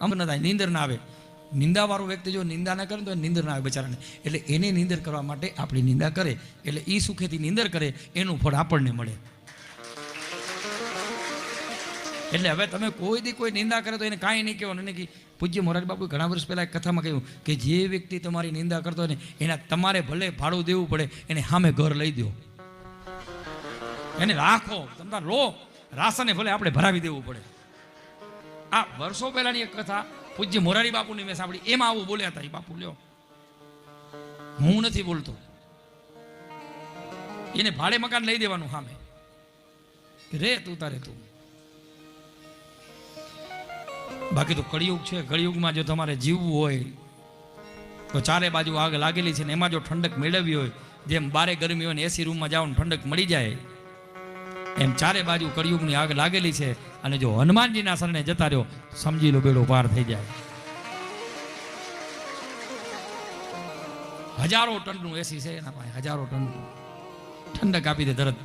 આમ ન થાય, નીંદર ના આવે. નિંદાવાળો વ્યક્તિ જો નિંદા ના કરે તો નીંદર ના આવે બિચારાને. એટલે એને નીંદર કરવા માટે આપણી નિંદા કરે, એટલે એ સુખેથી નીંદર કરે, એનું ફળ આપણને મળે. એટલે હવે તમે કોઈ દી કોઈ નિંદા કરે તો એને કાંઈ નહીં કહેવાનું. એને કે પૂજ્ય મોરારી બાપુ ઘણા વર્ષ પહેલાં એક કથામાં કહ્યું કે જે વ્યક્તિ તમારી નિંદા કરતો હોય ને એના તમારે ભલે ભાડું દેવું પડે, એને સામે ઘર લઈ દો, એને રાખો, તમારા રો રાસને ભલે આપણે ભરાવી દેવું પડે. આ વર્ષો પહેલાની એક કથા પૂજ્ય મોરારી બાપુની મેં સાંભળી, એમાં આવું બોલ્યા હતા. એ બાપુ લ્યો, હું નથી બોલતો, એને ભાડે મકાન લઈ દેવાનું સામે, રે તું તારે તું. બાકી તો કળિયુગ છે. કળિયુગમાં જો તમારે જીવવું હોય તો ચારે બાજુ આગ લાગેલી છે ને એમાં જો ઠંડક મેળવવી હોય, જેમ બારે ગરમી હોય ને એસી રૂમમાં જાઓ ને ઠંડક મળી જાય, એમ ચારે બાજુ કળિયુગની આગ લાગેલી છે. અને જો હનુમાનજીના શરણે જતા રહ્યો, સમજી લો બેડો પાર થઈ જાય. હજારો ટનનું એસી છે એના પાસે, હજારો ટનનું ઠંડક આપી દે તરત.